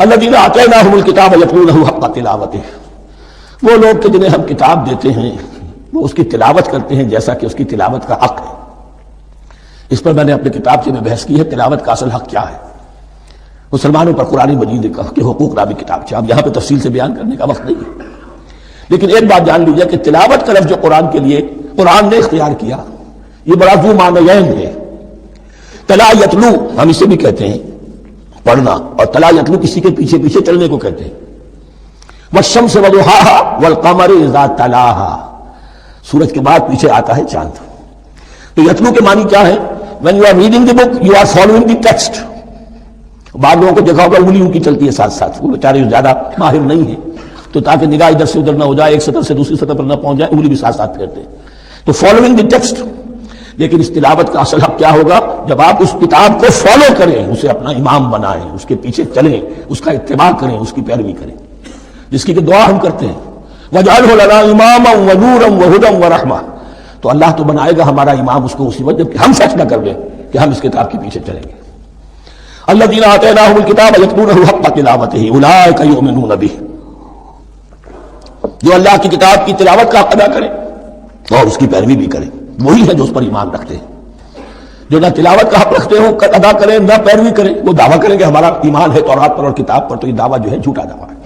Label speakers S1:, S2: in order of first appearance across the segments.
S1: الذین آتیناہم الکتاب یتلونہ حق تلاوتہ، وہ لوگ کہ جنہیں ہم کتاب دیتے ہیں وہ اس کی تلاوت کرتے ہیں جیسا کہ اس کی تلاوت کا حق ہے۔ اس پر میں نے اپنی کتاب سے بحث کی ہے، تلاوت کا اصل حق کیا ہے۔ مسلمانوں پر قرآن مجید کے حقوق نامی کتاب سے اب یہاں پہ تفصیل سے بیان کرنے کا وقت نہیں ہے، لیکن ایک بات جان لیجیے کہ تلاوت کا لفظ جو قرآن کے لیے قرآن نے اختیار کیا یہ بڑا ذو معنیین ہے۔ تلا یتلو ہم اسے بھی کہتے ہیں پڑھنا، اور تلا یتلو کسی کے پیچھے پیچھے چلنے کو کہتے ہیں۔ والشمس وضحاها والقمر اذا تلاها، سورج کے بعد پیچھے آتا ہے چاند۔ تو یتلو کے معنی کیا ہے؟ when you are reading the book you are following the text۔ بعض لوگوں کو دیکھا ہوگا انگلی ان کی چلتی ہے ساتھ ساتھ، وہ بیچارے زیادہ ماہر نہیں ہیں تو تاکہ نگاہ ادھر سے ادھر نہ ہو جائے، ایک سطح سے دوسری سطح پر نہ پہنچ جائے، انگلی بھی ساتھ ساتھ پھیرتے ہیں، تو فالوئنگ دی ٹیکسٹ۔ لیکن اس تلاوت کا اصل حق کیا ہوگا؟ جب آپ اس کتاب کو فالو کریں، اسے اپنا امام بنائیں، اس کے پیچھے چلیں، اس کا اتباع کریں، اس کی پیروی کریں، جس کی کہ دعا ہم کرتے ہیں وَاجْعَلْهُ لَنَا إِمَامًا وَنُورًا وَهُدًى وَرَحْمَةً، تو اللہ تو بنائے گا ہمارا امام اس کو اسی وقت جب کہ ہم سچ نہ کر لیں کہ ہم اس کتاب کے پیچھے چلیں گے۔ الذین آتیناہم الکتاب یتلونہ حق تلاوتہ اولئک یؤمنون بہ، جو اللہ کی کتاب کی تلاوت کا حق ادا کریں اور اس کی پیروی بھی کریں، وہی ہے جو اس پر ایمان رکھتے ہیں۔ جو نہ تلاوت کا حق رکھتے ہوں ادا کریں نہ پیروی کریں، وہ دعویٰ کریں کہ ہمارا ایمان ہے تورات پر اور کتاب پر، تو یہ دعویٰ جو ہے جھوٹا دعویٰ ہے۔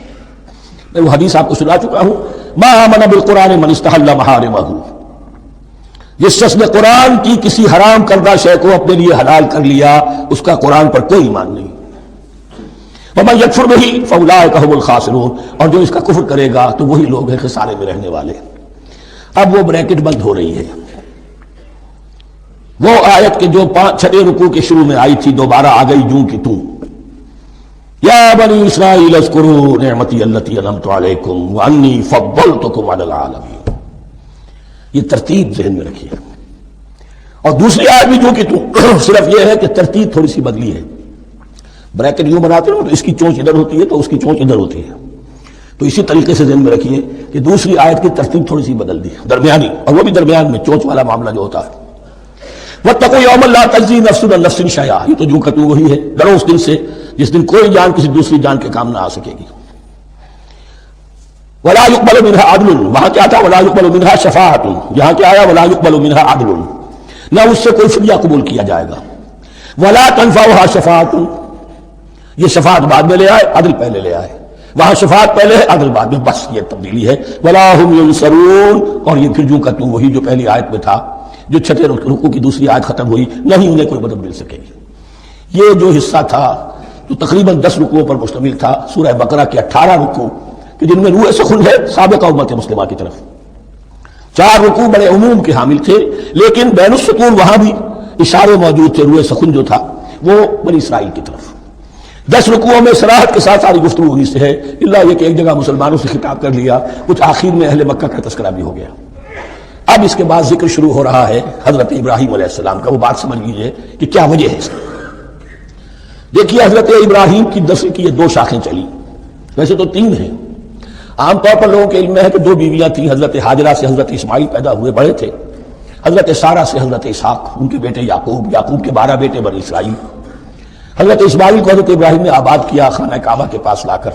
S1: میں وہ حدیث آپ کو سنا چکا ہوں، ما آمن بالقرآن من استحل محارمہ، جس شخص نے قرآن کی کسی حرام کردہ شے کو اپنے لیے حلال کر لیا اس کا قرآن پر کوئی ایمان نہیں۔ وَمَن يَكْفُرْ بِهِ فَأُولَٰئِكَ هُمُ الْخَاسِرُونَ، اور جو اس کا کفر کرے گا تو وہی لوگ ہیں خسارے میں رہنے والے۔ اب وہ بریکٹ بند ہو رہی ہے، وہ آیت کے جو 6 رکوع کے شروع میں آئی تھی دوبارہ آ گئی جوں کی توں، یا بنی اسرائیل اذکروا نعمتی التی انعمت علیکم وانی فضلتکم علی العالمین۔ یہ ترتیب ذہن میں رکھیے۔ اور دوسری آیت بھی جو کہ تم، صرف یہ ہے کہ ترتیب تھوڑی سی بدلی ہے۔ بریکٹ یوں بناتے ہو تو اس کی چونچ ادھر ہوتی ہے تو اس کی چونچ ادھر ہوتی ہے، تو اسی طریقے سے ذہن میں رکھیے کہ دوسری آیت کی ترتیب تھوڑی سی بدل دی درمیانی، اور وہ بھی درمیان میں چونچ والا معاملہ جو ہوتا ہے۔ واتقوا یوما لا تجزی نفس عن نفس شیئا، یہ تو جو کہ تو وہی ہے، ڈرو اس دن سے جس دن کوئی جان کسی دوسری جان کے کام نہ آ سکے گی۔ ولا يقبل منها عدل، وہاں کیا تھا ولا يقبل منها شفاعت، یہاں کیا آیا ولا يقبل منها عدل، نہ اس سے کوئی فدیہ قبول کیا جائے گا۔ ولا تنفعها شفاعت، یہ شفاعت بعد میں لے آئے، عدل پہلے لے آئے، وہاں شفاعت پہلے ہے عدل بعد میں، بس یہ تبدیلی ہے۔ ولا هم ينصرون، اور یہ پھر جو کا تو وہی جو پہلی آیت میں تھا، جو 6 رکوع کی دوسری آیت ختم ہوئی، نہیں انہیں کوئی مدد مل سکے گی۔ یہ جو حصہ تھا جو تقریباً 10 رکوعوں پر مشتمل تھا، سورہ بقرہ کے 18 رکوع کہ جن میں روح سخن ہے سابقہ امت مسلمہ کی طرف، 4 رکوع بڑے عموم کے حامل تھے، لیکن بین السطور وہاں بھی اشارے موجود تھے، روح سخن جو تھا وہ بنی اسرائیل کی طرف۔ 10 رکوعوں میں صراحت کے ساتھ ساری گفتگو ہوئی سے ہے، اللہ یہ کہ ایک جگہ مسلمانوں سے خطاب کر لیا، کچھ آخر میں اہل مکہ کا تذکرہ بھی ہو گیا۔ اب اس کے بعد ذکر شروع ہو رہا ہے حضرت ابراہیم علیہ السلام کا۔ وہ بات سمجھ لیجیے کہ کیا وجہ ہے اس کی۔ دیکھیے حضرت ابراہیم کی نسل کی یہ 2 شاخیں چلی، ویسے تو 3 ہیں۔ عام طور پر لوگوں کے علم میں ہے کہ 2 بیویاں تھیں، حضرت ہاجرہ سے حضرت اسماعیل پیدا ہوئے، بڑے تھے، حضرت سارہ سے حضرت اسحاق، ان کے بیٹے یعقوب، یعقوب کے 12 بیٹے بنی اسرائیل۔ حضرت اسماعیل کو حضرت ابراہیم نے آباد کیا خانہ کعبہ کے پاس لا کر،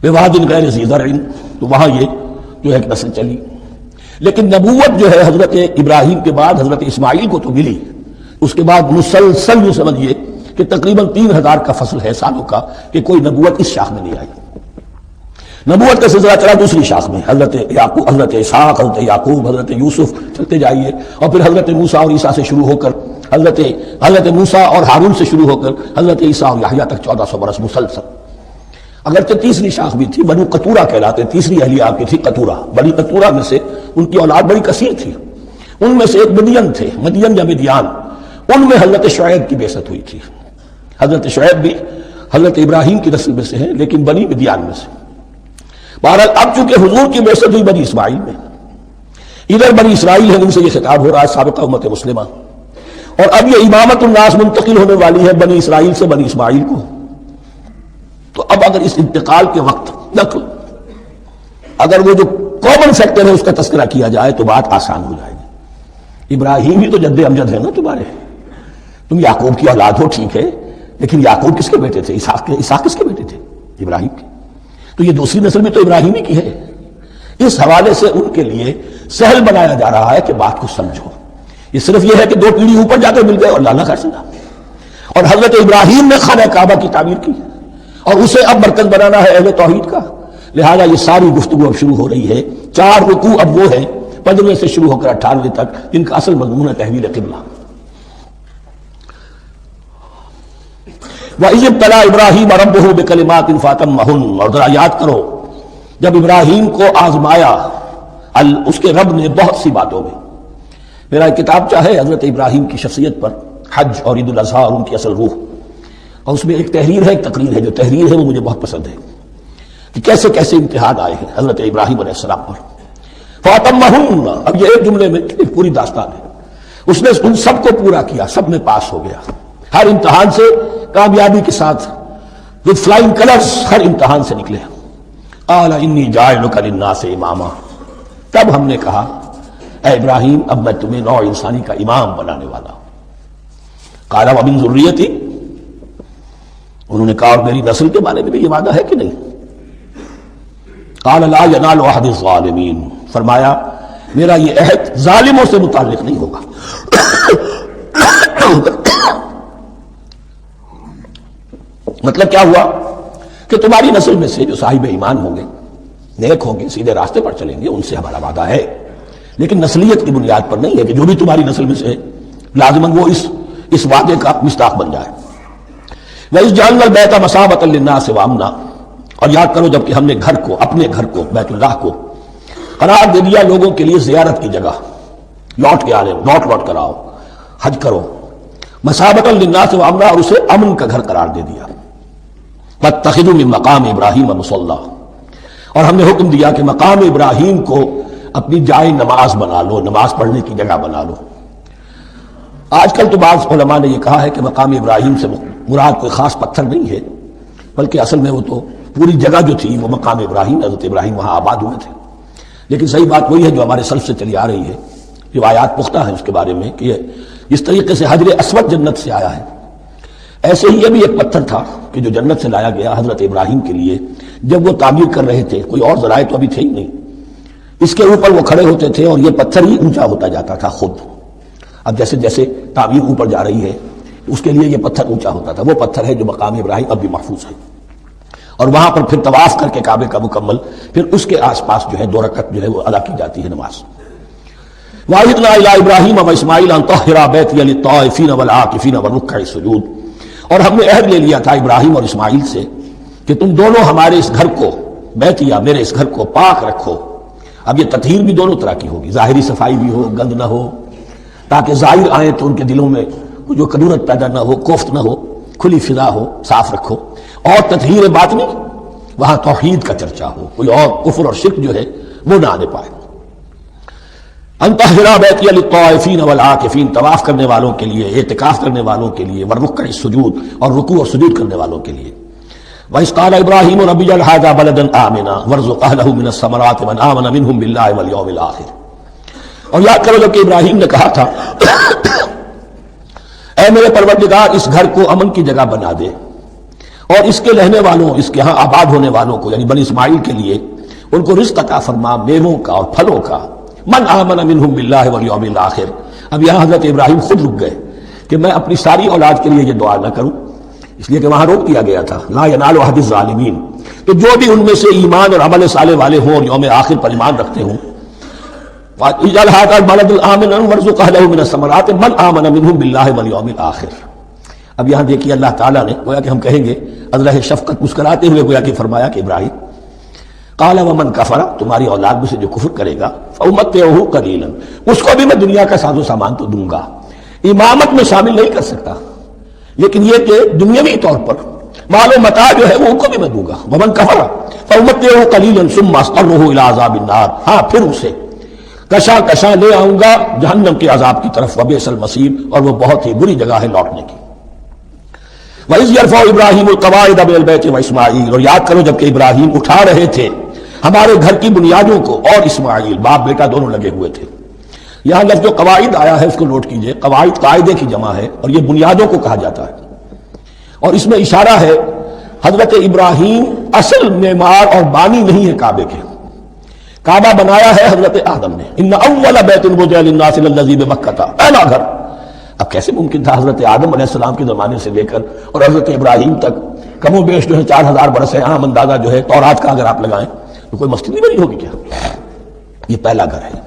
S1: بواد غیر ذی زرع، تو وہاں یہ جو ہے ایک نسل چلی۔ لیکن نبوت جو ہے حضرت ابراہیم کے بعد حضرت اسماعیل کو تو ملی، اس کے بعد مسلسل یوں سمجھیے کہ تقریباً 3000 کا فصل ہے سالوں کا کہ کوئی نبوت اس شاخ میں نہیں آئی۔ نبوت کا سلسلہ چلا دوسری شاخ میں، حضرت یعقوب، حضرت اسحاق، حضرت یعقوب، حضرت یوسف، چلتے جائیے، اور پھر حضرت موسیٰ اور عیسیٰ سے شروع ہو کر حضرت موسیٰ اور ہارون سے شروع ہو کر حضرت عیسیٰ اور یحییٰ تک 1400 برس مسلسل۔ اگرچہ تیسری شاخ بھی تھی، بنو قطورہ کہلاتے، تیسری اہلیہ آپ کی تھی قطورہ، بنی قطورہ میں سے ان کی اولاد بڑی کثیر تھی، ان میں سے ایک مدین تھے، مدین یا مدیان، ان میں حضرت شعیب کی بعثت ہوئی تھی۔ حضرت شعیب بھی حضرت ابراہیم کی نسل میں سے ہیں لیکن بنی مدیان میں سے۔ بہرحال اب چونکہ حضور کی بعثت ہوئی بنی اسماعیل میں، ادھر بنی اسرائیل ہے، ان سے یہ خطاب ہو رہا ہے سابقہ امت مسلمہ، اور اب یہ امامت الناس منتقل ہونے والی ہے بنی اسرائیل سے بنی اسماعیل کو۔ تو اب اگر اس انتقال کے وقت نقل، اگر وہ جو کامن فیکٹر ہے اس کا تذکرہ کیا جائے تو بات آسان ہو جائے گی۔ ابراہیم ہی تو جد امجد ہے نا تمہارے، تم یعقوب کی اولاد ہو ٹھیک ہے، لیکن یعقوب کس کے بیٹے تھے؟ اسحاق کس کے بیٹے تھے؟ ابراہیم کی، تو یہ دوسری نسل بھی تو ابراہیمی کی ہے۔ اس حوالے سے ان کے لیے سہل بنایا جا رہا ہے کہ بات کو سمجھو، یہ صرف یہ ہے کہ 2 پیڑھی اوپر جا کر مل گئے اور لانا کر سنا۔ اور حضرت ابراہیم نے خانہ کعبہ کی تعمیر کی اور اسے اب مرکز بنانا ہے اہل توحید کا، لہذا یہ ساری گفتگو اب شروع ہو رہی ہے۔ 4 رکوع اب وہ ہیں 15ویں سے شروع ہو کر 18ویں تک، جن کا اصل مضمون ہے تحویل قبلہ۔ وَإِذِ ابْتَلَىٰ إِبْرَاهِيمَ رَبُّهُ بِكَلِمَاتٍ فَأَتَمَّهُنَّ، اور ذرا یاد کرو جب ابراہیم کو آزمایا اس کے رب نے بہت سی باتوں میں۔ میرا ایک کتاب چاہے حضرت ابراہیم کی شخصیت پر، حج اور عید الاضحیٰ اور ان کی اصل روح، اور اس میں ایک تحریر ہے، ایک تقریر ہے، جو تحریر ہے وہ مجھے بہت پسند ہے کہ کیسے کیسے امتحان آئے ہیں حضرت ابراہیم علیہ السلام پر۔ فَأَتَمَّهُنَّ، اب یہ ایک جملے میں ایک پوری داستان ہے، اس نے ان سب کو پورا کیا، سب میں پاس ہو گیا، ہر امتحان سے کامیابی کے ساتھ with flying colors ہر امتحان سے نکلے۔ قال انی جاعلک للناس اماما، تب ہم نے کہا اے ابراہیم اب میں تمہیں نوع انسانی کا امام بنانے والا ہوں۔ قال ومن ذریتی، انہوں نے کہا اور میری نسل کے بارے میں بھی یہ وعدہ ہے کہ نہیں؟ قال لا ینال عہد الظالمین، فرمایا میرا یہ عہد ظالموں سے متعلق نہیں ہوگا۔ مطلب کیا ہوا کہ تمہاری نسل میں سے جو صاحب ایمان ہوں گے، نیک ہوں گے، سیدھے راستے پر چلیں گے، ان سے ہمارا وعدہ ہے، لیکن نسلیت کی بنیاد پر نہیں ہے کہ جو بھی تمہاری نسل میں سے لازماً وہ اس وعدے کا مستحق بن جائے۔ وَإِذْ جَعَلْنَا الْبَيْتَ مَثَابَةً لِلنَّاسِ وَأَمْنًا، اور یاد کرو جب کہ ہم نے گھر کو، اپنے گھر کو، بیت اللہ کو قرار دے دیا لوگوں کے لیے زیارت کی جگہ، لوٹ کے آنے، لوٹ کر آؤ، حج کرو، مَثَابَةً لِلنَّاسِ وَأَمْنًا، اور اسے امن کا گھر قرار دے دیا۔ وَاتَّخِذُوا مِن مَقَامِ إِبْرَاهِيمَ مُصَلًّى، اور ہم نے حکم دیا کہ مقام ابراہیم کو اپنی جائے نماز بنا لو، نماز پڑھنے کی جگہ بنا لو۔ آج کل تو بعض علماء نے یہ کہا ہے کہ مقام ابراہیم سے مراد کوئی خاص پتھر نہیں ہے، بلکہ اصل میں وہ تو پوری جگہ جو تھی وہ مقام ابراہیم، حضرت ابراہیم وہاں آباد ہوئے تھے۔ لیکن صحیح بات وہی ہے جو ہمارے سلف سے چلی آ رہی ہے، روایات پختہ ہیں اس کے بارے میں کہ جس طریقے سے حجر اسود جنت سے آیا ہے، ایسے ہی یہ بھی ایک پتھر تھا کہ جو جنت سے لایا گیا حضرت ابراہیم کے لیے جب وہ تعمیر کر رہے تھے، کوئی اور ذرائع تو ابھی تھے ہی نہیں، اس کے اوپر وہ کھڑے ہوتے تھے اور یہ پتھر ہی اونچا ہوتا جاتا تھا خود۔ اب جیسے جیسے تعمیر اوپر جا رہی ہے اس کے لیے یہ پتھر اونچا ہوتا تھا، وہ پتھر ہے جو مقام ابراہیم اب بھی محفوظ ہے، اور وہاں پر پھر طواف کر کے کعبے کا مکمل، پھر اس کے آس پاس جو ہے 2 رکعت جو ہے وہ ادا کی جاتی ہے نماز۔ وَعِدْنَا إِلَىٰ إِبْرَاهِيمَ وَإِسْمَاعِيلَ أَن طَهِّرَا بَيْتِيَ لِلطَّائِفِينَ وَالْعَاكِفِينَ وَالرُّكَّعِ السُّجُودِ، اور ہم نے عہد لے لیا تھا ابراہیم اور اسماعیل سے کہ تم دونوں ہمارے اس گھر کو، بیتیا میرے اس گھر کو پاک رکھو۔ اب یہ تطہیر بھی دونوں طرح کی ہوگی، ظاہری صفائی بھی ہو، گند نہ ہو، تاکہ ظاہر آئیں تو ان کے دلوں میں جو کدورت پیدا نہ ہو، کوفت نہ ہو، کھلی فضا ہو، صاف رکھو۔ اور تطہیر باطنی، وہاں توحید کا چرچا ہو، کوئی اور کفر اور شرک جو ہے وہ نہ آنے پائے۔ ان طہرا بیتی للطائفین والعاکفین، طواف کرنے والوں کے لیے، اعتکاف کرنے والوں کے لیے، والرکع السجود، اور رکوع اور سجود کرنے والوں کے لیے۔ وَإِذْ قَالَ إِبْرَاهِيمُ رَبِّ اجْعَلْ هَٰذَا بَلَدًا آمِنًا وَارْزُقْ أَهْلَهُ مِنَ الثَّمَرَاتِ مَنْ آمَنَ مِنْهُمْ بِاللَّهِ وَالْيَوْمِ الْآخِرِ، اور یاد کرو جب کہ ابراہیم نے کہا تھا اے میرے پروردگار اس گھر کو امن کی جگہ بنا دے، اور اس کے رہنے والوں، اس کے ہاں آباد ہونے والوں کو، یعنی بنی اسماعیل کے لیے ان کو رزق عطا فرما، میووں کا اور پھلوں کا۔ من آمن منہم باللہ والیوم الآخر، اب یہاں حضرت ابراہیم خود رک گئے کہ میں اپنی ساری اولاد کے لیے یہ دعا نہ کروں، اس لیے کہ وہاں روک دیا گیا تھا لا ینال عہد الظالمین، کہ جو بھی ان میں سے ایمان اور عمل صالح والے ہوں اور یوم آخر پر ایمان رکھتے ہوں، اجعل هذا البلد آمنا وارزق اهله من الثمرات من آمن منهم باللہ والیوم الآخر۔ اب یہاں دیکھیے اللہ تعالیٰ نے گویا کہ ہم کہیں گے ازرہ شفقت مسکراتے ہوئے گویا کہ فرمایا کہ ابراہیم قال ومن کفر، تمہاری اولاد میں سے جو کفر کرے گا فامتعه قلیلا، اس کو بھی میں دنیا کا ساز و سامان تو دوں گا، امامت میں شامل نہیں کر سکتا، لیکن یہ کہ دنیاوی طور پر مال و متاع جو ہے وہ ان کو بھی میں دوں گا۔ ومن کفر فامتعه قلیلا ثم اضطره الى عذاب النار، ہاں پھر اسے کشا کشا لے آؤں گا جہنم کے عذاب کی طرف، وبئس المصیر، اور وہ بہت ہی بری جگہ ہے لوٹنے کی۔ وَإِذْ يَرْفَعُ إِبْرَاهِيمُ الْقَوَاعِدَ مِنَ الْبَيْتِ وَإِسْمَاعِيلُ، اور یاد کرو جب کہ ابراہیم اٹھا رہے تھے ہمارے گھر کی بنیادوں کو، اور اسماعیل، باپ بیٹا دونوں لگے ہوئے تھے۔ یہاں لفظ جو قواعد آیا ہے اس کو نوٹ کیجئے، قواعد قاعدے کی جمع ہے اور یہ بنیادوں کو کہا جاتا ہے، اور اس میں اشارہ ہے حضرت ابراہیم اصل معمار اور بانی نہیں ہے کعبے کے. کعبہ بنایا ہے حضرت آدم نے. ان اول بیت وضع للناس الذی ببکہ، پہلا گھر. اب کیسے ممکن تھا حضرت آدم علیہ السلام کے زمانے سے لے کر اور حضرت ابراہیم تک کم و بیش جو ہے 4000 برس ہے. عام اندازہ جو ہے تورات کا اگر آپ لگائیں تو کوئی مسجد نہیں بنی ہوگی کیا؟ یہ پہلا گھر ہے،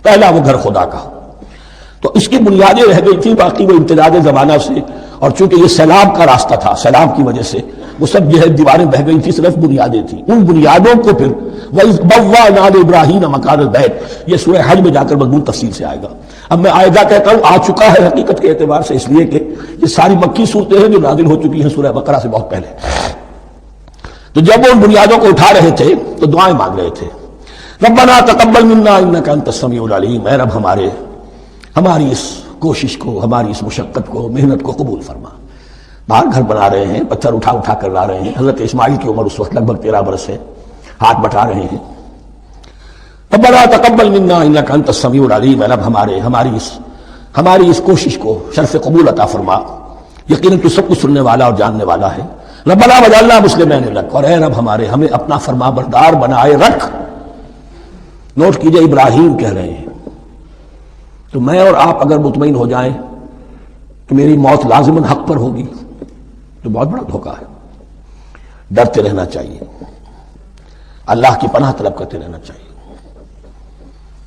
S1: پہلا وہ گھر خدا کا. تو اس کی بنیادیں رہ گئی تھی، باقی وہ امتداد زمانہ سے، اور چونکہ یہ سیلاب کا راستہ تھا، سیلاب کی وجہ سے وہ سب جو ہے دیواریں بہہ گئی تھی، صرف بنیادیں تھیں. ان بنیادوں کو پھر وَإِذْ بَوَّأْنَا لِإِبْرَاهِيمَ مَكَانَ الْبَيْتِ، یہ سورہ حج میں جا کر مضمون تفصیل سے آئے گا. اب میں آئندہ کہتا ہوں آ چکا ہے حقیقت کے اعتبار سے، اس لیے کہ یہ ساری مکی صورتیں ہیں جو نازل ہو چکی ہیں سورہ بقرہ سے بہت پہلے. تو جب وہ ان بنیادوں کو اٹھا رہے تھے تو دعائیں مانگ رہے تھے. ربنا تقبل منا انک انت السمیع العلیم، اے رب ہماری اس کوشش کو، ہماری اس مشقت کو، محنت کو قبول فرما. باہر گھر بنا رہے ہیں، پتھر اٹھا اٹھا کر لا رہے ہیں. حضرت اسماعیل کی عمر اس وقت لگ بھگ 13 برس ہے، ہاتھ بٹا رہے ہیں. ربنا تقبل منا انک انت السمیع العلیم، اے رب ہماری اس کوشش کو شرف قبول عطا فرما. یقیناً تو سب کچھ سننے والا اور جاننے والا ہے. ربنا وجعلنا مسلمین لک، اور اے رب ہمیں اپنا فرما بردار بنائے رکھ. نوٹ کیجئے ابراہیم کہہ رہے ہیں تو میں اور آپ اگر مطمئن ہو جائیں کہ میری موت لازماً حق پر ہوگی تو بہت بڑا دھوکہ ہے. ڈرتے رہنا چاہیے، اللہ کی پناہ طلب کرتے رہنا چاہیے.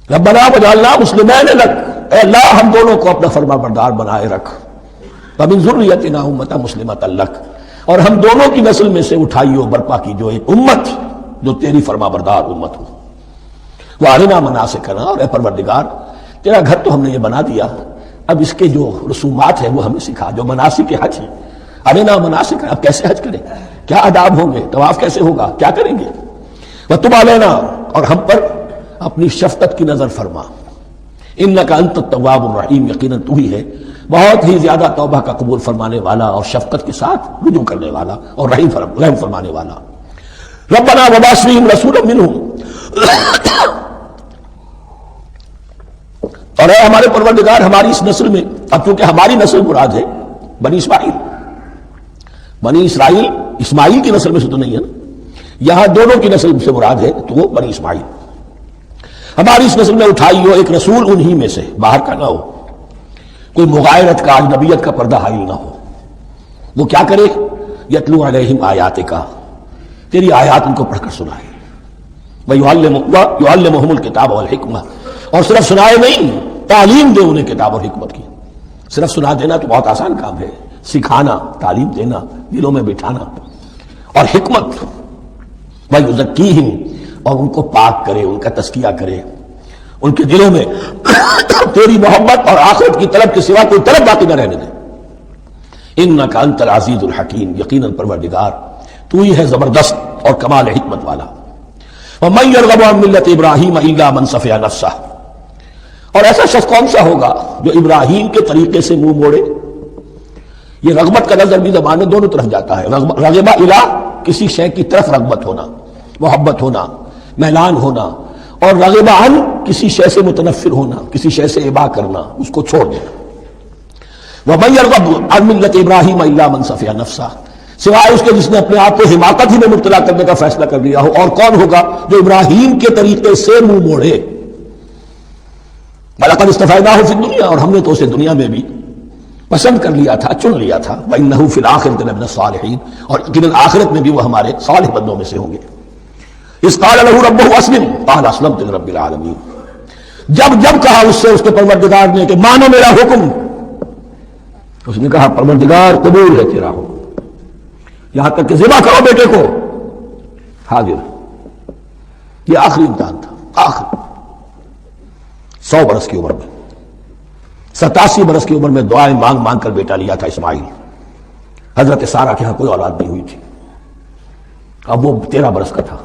S1: ربنا وجعلنا مسلمین لک، اے اللہ ہم دونوں کو اپنا فرما بردار بنائے رکھ. ومن ذریتنا امۃ مسلمۃ لک، اور ہم دونوں کی نسل میں سے اٹھائیو برپا کی جو ایک امت جو تیری فرما بردار امت ہو. وارنا مناسکنا، اور اے پروردگار تیرا گھر تو ہم نے یہ بنا دیا، اب اس کے جو رسومات ہیں وہ ہمیں سکھا، جو مناسک حج ہیں. ارنا مناسکنا، اب کیسے حج کریں، کیا آداب ہوں گے، طواف کیسے ہوگا، کیا کریں گے. وتب علینا، اور ہم پر اپنی شفقت کی نظر فرما. انک انت التواب الرحیم، یقیناً تو ہی ہے بہت ہی زیادہ توبہ کا قبول فرمانے والا اور شفقت کے ساتھ رجوع کرنے والا اور رحم فرمانے والا. ربنا وبعث فیہم رسولا منہم، اور اے ہمارے پروردگار ہماری اس نسل میں، اب چونکہ ہماری نسل مراد ہے بنی اسرائیل اسماعیل کی نسل میں سے تو نہیں ہے نا، یہاں دونوں کی نسل سے مراد ہے تو وہ بنی اسماعیل. ہماری اس نسل میں اٹھائی ہو ایک رسول انہی میں سے، باہر کا نہ ہو، کوئی مغایرت کا اجنبیت کا پردہ حائل نہ ہو. وہ کیا کرے، یتلو علیہم آیاتک، تیری آیات ان کو پڑھ کر سنائے. وَيُعَلِّمُهُمُ الْكِتَابَ وَالْحِکْمَةَ، اور صرف سنائے نہیں، تعلیم دے انہیں کتاب اور حکمت کی. صرف سنا دینا تو بہت آسان کام ہے، سکھانا، تعلیم دینا، دلوں میں بٹھانا. اور حکمت، وَيُزَكِّيهِمْ، اور ان کو پاک کرے، ان کا تزکیہ کرے، ان کے دلوں میں تیری محبت اور آخرت کی طلب کے سوا کوئی طلب باقی نہ رہنے دے. انک انت العزیز الحکیم، یقیناً پروردگار تو ہی ہے زبردست اور کمال حکمت والا. ومن یرغب عن ملت ابراہیم الا من صفی نفسہ، اور ایسا شخص کون سا ہوگا جو ابراہیم کے طریقے سے منہ موڑے. یہ رغبت کا لفظ بھی زبان میں دونوں طرف جاتا ہے. رغبہ الہ، کسی شے کی طرف رغبت ہونا، محبت ہونا، میلان ہونا، اور رغبہ عن، کسی شے سے متنفر ہونا، کسی شے سے ابا کرنا، اس کو چھوڑ دینا. ومن یرغب عن ملت ابراہیم الا من صفی نفسہ، سوائے اس کے جس نے اپنے آپ کو حماقت ہی میں مبتلا کرنے کا فیصلہ کر لیا ہو. اور کون ہوگا جو ابراہیم کے طریقے سے منہ موڑے. وَلَقَدِ اصْطَفَيْنَاهُ فِي الدُّنْيَا، اور ہم نے تو اسے دنیا میں بھی پسند کر لیا تھا، چن لیا تھا. وَإِنَّهُ فِي الْآخِرَةِ لَمِنَ الصَّالِحِينَ، اور یقیناً آخرت میں بھی وہ ہمارے صالح بندوں میں سے ہوں گے. اذ قال له ربه اسلم قال اسلمت لرب العالمین، جب کہا اس سے اس کے پروردگار نے کہ مانو میرا حکم، اس نے کہا پروردگار قبول ہے تیرا حکم، یہاں تک کہ ذبح کرو بیٹے کو. حاضر. یہ آخری امتحان تھا، آخری 100 برس کی عمر میں، 87 برس کی عمر میں دعائیں مانگ مانگ کر بیٹا لیا تھا اسماعیل. حضرت سارہ کے ہاں کوئی اولاد نہیں ہوئی تھی. اب وہ 13 برس کا تھا،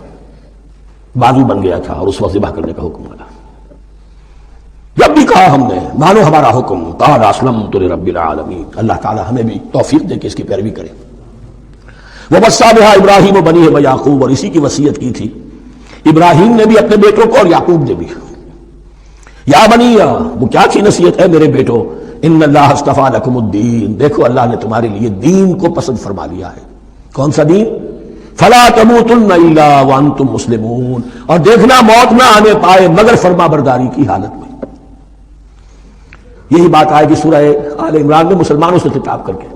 S1: بازو بن گیا تھا، اور اس وقت ذبح کرنے کا حکم ملا. جب بھی کہا ہم نے مانو ہمارا حکم، قال اسلمت لرب العالمین. اللہ تعالی ہمیں بھی توفیق دے کہ اس کی پیروی کریں. وَوَصَّىٰ بِهَا ابراہیم وبنیہ ویعقوب، اور اسی کی وصیت کی تھی ابراہیم نے بھی اپنے بیٹوں کو اور یعقوب نے بھی. یا بنیہ، وہ کیا تھی نصیحت، ہے میرے بیٹو، ان اللہ اصطفیٰ لکم الدین، دیکھو اللہ نے تمہارے لیے دین کو پسند فرما لیا ہے. کون سا دین؟ فلا تموتن الا وانتم مسلمون، اور دیکھنا موت نہ آنے پائے مگر فرما برداری کی حالت میں۔ یہی بات آئے گی سورہ آل عمران میں مسلمانوں سے خطاب کر کے،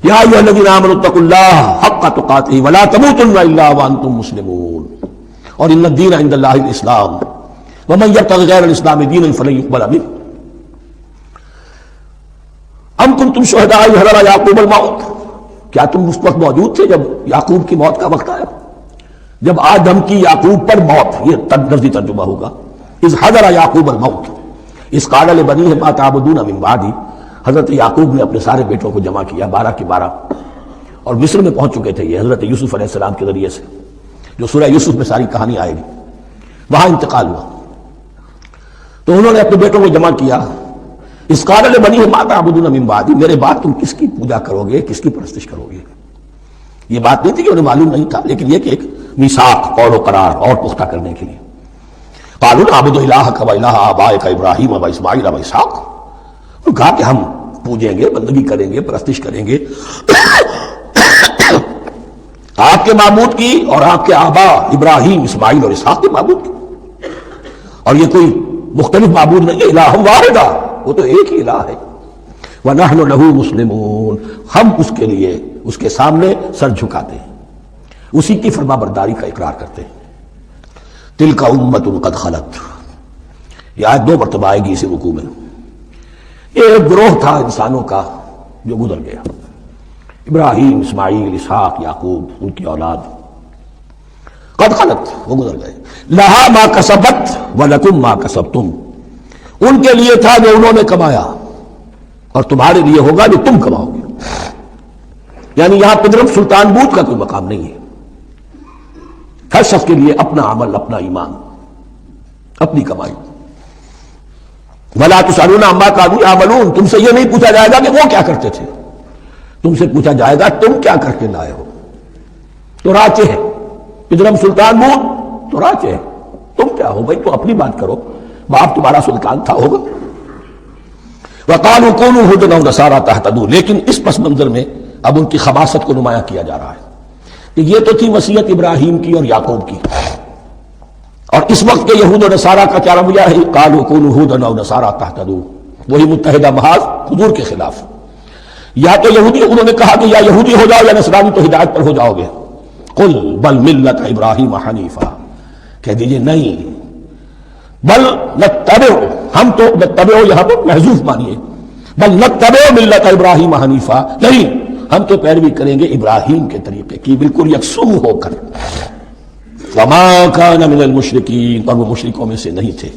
S1: یا ایھا الذین آمنوا اتقوا اللہ حق تقاتہ ولا تموتن الا وانتم مسلمون، اور ان الدین عند اللہ الاسلام ومن یبتغ غیر الاسلام دینا فلن یقبل منہ۔ ام کنتم شہداء اذ حضر یعقوب الموت، کیا تم اس وقت موجود تھے جب یعقوب کی موت کا وقت آیا؟ جب آدم کی یعقوب پر موت، یہ لفظی ترجمہ ہوگا، اذ حضر یعقوب الموت اذ قال لبنیہ ما تعبدون من بعدی، حضرت یعقوب نے اپنے سارے بیٹوں کو جمع کیا 12 کے 12، اور مصر میں پہنچ چکے تھے یہ حضرت یوسف علیہ السلام کے ذریعے سے، جو سورہ یوسف میں ساری کہانی آئے گی، وہاں انتقال ہوا۔ تو انہوں نے اپنے بیٹوں کو جمع کیا، اس قال لبنیہ ما تعبدون من بعدی، میرے بعد تم کس کی پوجا کرو گے، کس کی پرستش کرو گے؟ یہ بات نہیں تھی کہ انہیں معلوم نہیں تھا، لیکن یہ کہ ایک میثاق، قول و قرار اور پختہ کرنے کے لیے۔ قالوا نعبد الہک و الہ آبائک ابراہیم و اسماعیل و اسحاق، تو کہا کہ ہم پوجیں گے، بندگی کریں گے، پرستش کریں گے آپ کے معبود کی اور آپ کے آبا ابراہیم، اسماعیل اور اسحاق کے معبود کی، اور یہ کوئی مختلف معبود نہیں ہے، الہ واحدہ، وہ تو ایک ہی الہ ہے۔ وَنَحْنُ لَهُ مُسْلِمُونَ، ہم اس کے لیے، اس کے سامنے سر جھکاتے ہیں، اسی کی فرما برداری کا اقرار کرتے ہیں۔ تِلْكَ أُمَّةٌ قَدْ خَلَتْ، یہ آیت 2 مرتبہ آئے گی اسی رکوع میں۔ یہ ایک گروہ تھا انسانوں کا جو گزر گیا، ابراہیم، اسماعیل، اسحاق، یعقوب، ان کی اولاد، قد خلت، وہ گزر گئے۔ لہا ما کسبت ولکم ما کسبتم، ان کے لیے تھا جو انہوں نے کمایا، اور تمہارے لیے ہوگا جو تم کماؤ گے۔ یعنی یہاں پدرم سلطان بود کا کوئی مقام نہیں ہے، ہر شخص کے لیے اپنا عمل، اپنا ایمان، اپنی کمائی۔ وَلَا تُسْأَلُونَ عَمَّا كَانُوا يَعْمَلُونَ، تم سے یہ نہیں پوچھا جائے گا کہ وہ کیا کرتے تھے، تم سے پوچھا جائے گا تم کیا کر کے لائے ہو۔ تو راچے ہے پدرم سلطان بود، تو راچے ہے، تم کیا ہو بھائی، تو اپنی بات کرو، باپ تمہارا سلطان تھا ہوگا۔ وَقَالُوا كُونُوا هُودًا أَوْ نَصَارَىٰ تَهْتَدُوا، لیکن اس پس منظر میں اب ان کی خباثت کو نمایاں کیا جا رہا ہے کہ یہ تو تھی وصیت ابراہیم کی اور یعقوب کی، اور اس وقت کے یہود و نصارہ کا کیا رویہ ہے؟ قالوا كونوا هودا او نصارى تهتدوا، وہی متحدہ محاذ حضور کے خلاف۔ یا تو یہودی، انہوں نے کہا کہ یا یہودی ہو جاؤ یا نصرانی تو ہدایت پر ہو جاؤ گے۔ قل بل ملت ابراہیم حنیفا، کہہ دیجئے نہیں، بل نتبع، ہم تو نتبع یہاں پر محذوف مانیے، بل نتبع ملت ابراہیم حنیفا، نہیں، ہم تو پیروی کریں گے ابراہیم کے طریقے کی، بالکل یکسو ہو کر۔ وما كان من المشرکین، اور وہ مشرکوں میں سے نہیں تھے۔